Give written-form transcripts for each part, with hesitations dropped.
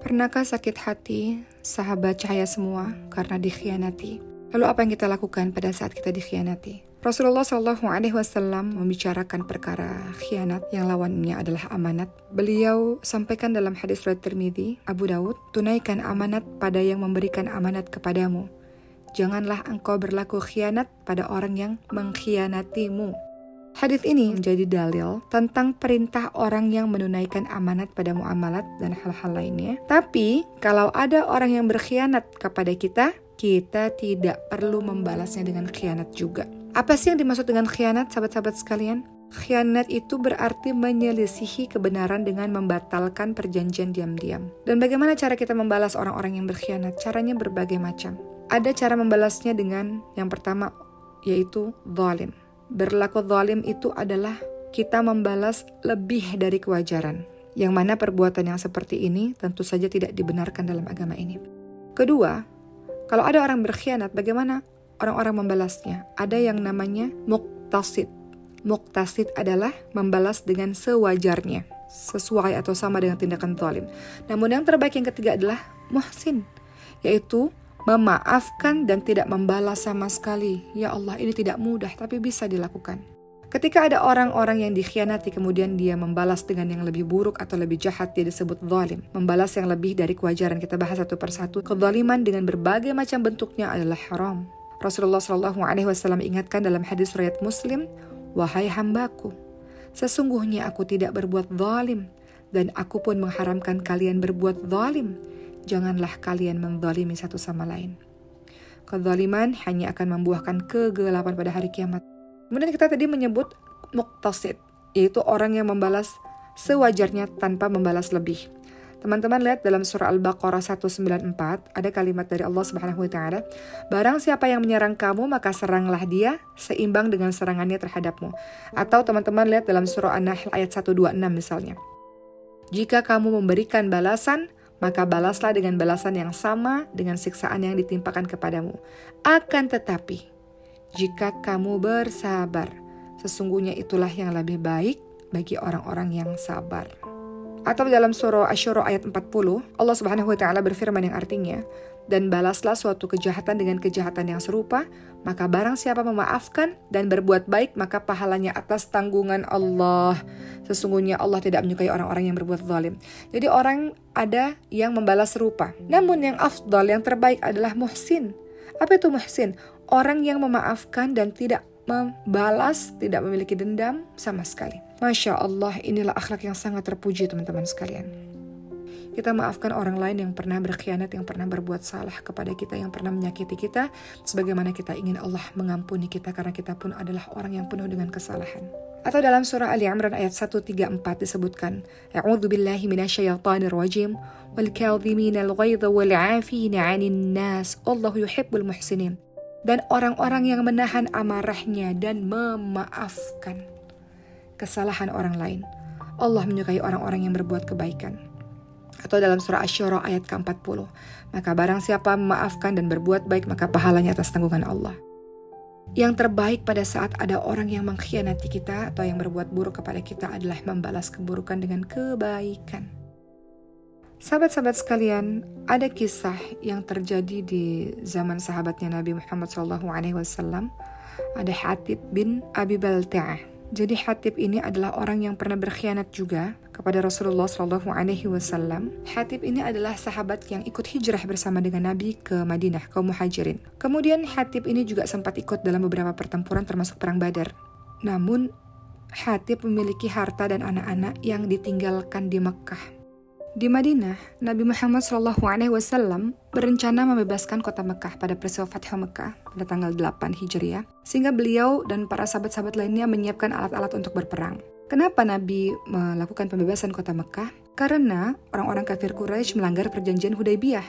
Pernahkah sakit hati, sahabat cahaya semua, karena dikhianati? Lalu apa yang kita lakukan pada saat kita dikhianati? Rasulullah SAW membicarakan perkara khianat yang lawannya adalah amanat. Beliau sampaikan dalam hadis riwayat Tirmidzi, Abu Daud, tunaikan amanat pada yang memberikan amanat kepadamu. Janganlah engkau berlaku khianat pada orang yang mengkhianatimu. Hadis ini menjadi dalil tentang perintah orang yang menunaikan amanat pada muamalat dan hal-hal lainnya. Tapi, kalau ada orang yang berkhianat kepada kita, kita tidak perlu membalasnya dengan khianat juga. Apa sih yang dimaksud dengan khianat, sahabat-sahabat sekalian? Khianat itu berarti menyelisihi kebenaran dengan membatalkan perjanjian diam-diam. Dan bagaimana cara kita membalas orang-orang yang berkhianat? Caranya berbagai macam. Ada cara membalasnya dengan yang pertama, yaitu zalim. Berlaku zalim itu adalah kita membalas lebih dari kewajaran. Yang mana perbuatan yang seperti ini tentu saja tidak dibenarkan dalam agama ini. Kedua, kalau ada orang berkhianat, bagaimana orang-orang membalasnya? Ada yang namanya muqtasid. Muqtasid adalah membalas dengan sewajarnya, sesuai atau sama dengan tindakan zalim. Namun yang terbaik yang ketiga adalah muhsin, yaitu memaafkan dan tidak membalas sama sekali. Ya Allah, ini tidak mudah tapi bisa dilakukan. Ketika ada orang-orang yang dikhianati kemudian dia membalas dengan yang lebih buruk atau lebih jahat, dia disebut zalim. Membalas yang lebih dari kewajaran. Kita bahas satu persatu. Kezaliman dengan berbagai macam bentuknya adalah haram. Rasulullah SAW ingatkan dalam hadis riwayat Muslim, "Wahai hambaku, sesungguhnya aku tidak berbuat zalim dan aku pun mengharamkan kalian berbuat zalim. Janganlah kalian menzalimi satu sama lain." Kezaliman hanya akan membuahkan kegelapan pada hari kiamat. Kemudian kita tadi menyebut muqtasid, yaitu orang yang membalas sewajarnya tanpa membalas lebih. Teman-teman lihat dalam surah Al-Baqarah 194, ada kalimat dari Allah Subhanahu wa taala, "Barang siapa yang menyerang kamu, maka seranglah dia seimbang dengan serangannya terhadapmu." Atau teman-teman lihat dalam surah An-Nahl ayat 126 misalnya. "Jika kamu memberikan balasan, maka balaslah dengan balasan yang sama dengan siksaan yang ditimpakan kepadamu. Akan tetapi, jika kamu bersabar, sesungguhnya itulah yang lebih baik bagi orang-orang yang sabar." Atau dalam surah Asy-Syura ayat 40, Allah Subhanahu wa taala berfirman yang artinya, "Dan balaslah suatu kejahatan dengan kejahatan yang serupa, maka barang siapa memaafkan dan berbuat baik, maka pahalanya atas tanggungan Allah. Sesungguhnya Allah tidak menyukai orang-orang yang berbuat zalim." Jadi orang ada yang membalas serupa. Namun yang afdal, yang terbaik adalah muhsin. Apa itu muhsin? Orang yang memaafkan dan tidak membalas, tidak memiliki dendam sama sekali. Masya Allah, inilah akhlak yang sangat terpuji teman-teman sekalian. Kita maafkan orang lain yang pernah berkhianat, yang pernah berbuat salah kepada kita, yang pernah menyakiti kita, sebagaimana kita ingin Allah mengampuni kita, karena kita pun adalah orang yang penuh dengan kesalahan. Atau dalam surah Ali Imran ayat 134 disebutkan, "A'udzu billahi minasyaitonir rajim, wal kadhiminal ghaidha wal 'afina 'anil nas, wallahu yuhibbul muhsinin." Dan orang-orang yang menahan amarahnya dan memaafkan kesalahan orang lain. Allah menyukai orang-orang yang berbuat kebaikan. Atau dalam surah Asy-Syura ayat ke-40, "Maka barang siapa memaafkan dan berbuat baik, maka pahalanya atas tanggungan Allah." Yang terbaik pada saat ada orang yang mengkhianati kita atau yang berbuat buruk kepada kita adalah membalas keburukan dengan kebaikan. Sahabat-sahabat sekalian, ada kisah yang terjadi di zaman sahabatnya Nabi Muhammad SAW. Ada Hatib bin Abi Balta'ah. Jadi Hatib ini adalah orang yang pernah berkhianat juga kepada Rasulullah SAW. Hatib ini adalah sahabat yang ikut hijrah bersama dengan Nabi ke Madinah, kaum muhajirin. Kemudian Hatib ini juga sempat ikut dalam beberapa pertempuran termasuk perang Badar. Namun Hatib memiliki harta dan anak-anak yang ditinggalkan di Mekah. Di Madinah, Nabi Muhammad SAW berencana membebaskan kota Mekah pada peristiwa Fathu Mekah pada tanggal 8 Hijriah, sehingga beliau dan para sahabat-sahabat lainnya menyiapkan alat-alat untuk berperang. Kenapa Nabi melakukan pembebasan kota Mekah? Karena orang-orang kafir Quraisy melanggar perjanjian Hudaybiyah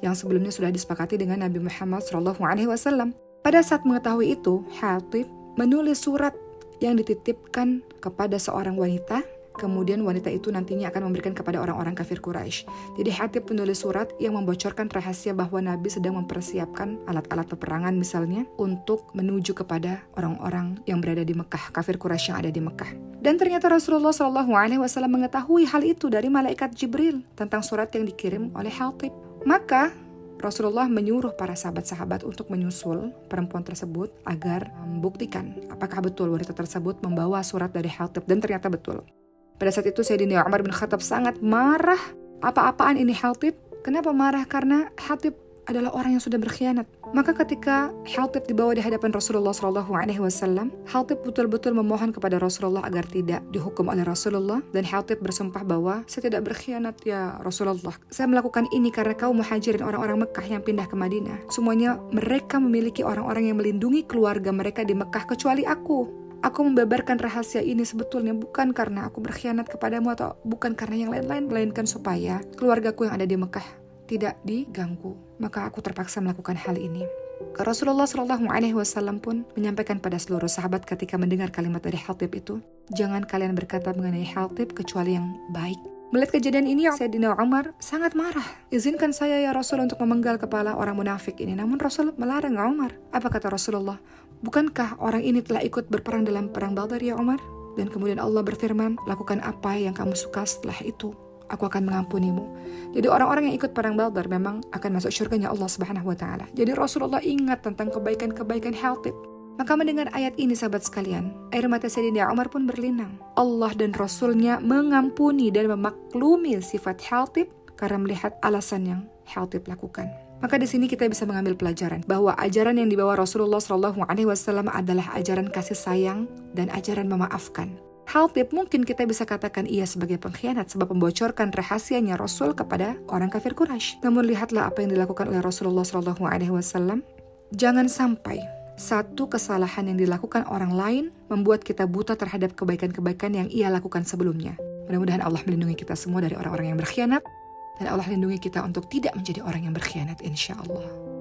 yang sebelumnya sudah disepakati dengan Nabi Muhammad SAW. Pada saat mengetahui itu, Hatib menulis surat yang dititipkan kepada seorang wanita kemudian wanita itu nantinya akan memberikan kepada orang-orang kafir Quraisy. Jadi Hatib penulis surat yang membocorkan rahasia bahwa Nabi sedang mempersiapkan alat-alat peperangan misalnya untuk menuju kepada orang-orang yang berada di Mekah, kafir Quraisy yang ada di Mekah. Dan ternyata Rasulullah SAW mengetahui hal itu dari malaikat Jibril tentang surat yang dikirim oleh Hatib. Maka Rasulullah menyuruh para sahabat-sahabat untuk menyusul perempuan tersebut agar membuktikan apakah betul wanita tersebut membawa surat dari Hatib, dan ternyata betul. Pada saat itu Sayyidina Umar bin Khattab sangat marah. Apa-apaan ini Hatib? Kenapa marah? Karena Hatib adalah orang yang sudah berkhianat. Maka ketika Hatib dibawa di hadapan Rasulullah SAW, Hatib betul-betul memohon kepada Rasulullah agar tidak dihukum oleh Rasulullah, dan Hatib bersumpah bahwa saya tidak berkhianat ya Rasulullah. Saya melakukan ini karena kaum muhajirin, orang-orang Mekah yang pindah ke Madinah. Semuanya mereka memiliki orang-orang yang melindungi keluarga mereka di Mekah kecuali aku. Aku membeberkan rahasia ini sebetulnya bukan karena aku berkhianat kepadamu atau bukan karena yang lain-lain, melainkan supaya keluargaku yang ada di Mekah tidak diganggu. Maka aku terpaksa melakukan hal ini. Rasulullah SAW pun menyampaikan pada seluruh sahabat ketika mendengar kalimat dari Hatib itu, jangan kalian berkata mengenai Hatib kecuali yang baik. Melihat kejadian ini, Sayyidina Umar sangat marah. Izinkan saya ya Rasul untuk memenggal kepala orang munafik ini. Namun Rasul melarang Umar. Apa kata Rasulullah? Bukankah orang ini telah ikut berperang dalam perang Badar ya Umar? Dan kemudian Allah berfirman, lakukan apa yang kamu suka setelah itu, aku akan mengampunimu. Jadi orang-orang yang ikut perang Badar memang akan masuk syurganya Allah Subhanahu wa taala. Jadi Rasulullah ingat tentang kebaikan-kebaikan Hatib. Maka mendengar ayat ini sahabat sekalian, air mata Sayyidina Umar pun berlinang. Allah dan Rasulnya mengampuni dan memaklumi sifat Hatib karena melihat alasan yang Hatib lakukan. Maka di sini kita bisa mengambil pelajaran bahwa ajaran yang dibawa Rasulullah SAW adalah ajaran kasih sayang dan ajaran memaafkan. Hatib mungkin kita bisa katakan ia sebagai pengkhianat sebab membocorkan rahasianya Rasul kepada orang kafir Quraisy. Namun lihatlah apa yang dilakukan oleh Rasulullah SAW. Jangan sampai satu kesalahan yang dilakukan orang lain membuat kita buta terhadap kebaikan-kebaikan yang ia lakukan sebelumnya. Mudah-mudahan Allah melindungi kita semua dari orang-orang yang berkhianat, dan Allah lindungi kita untuk tidak menjadi orang yang berkhianat, insya Allah.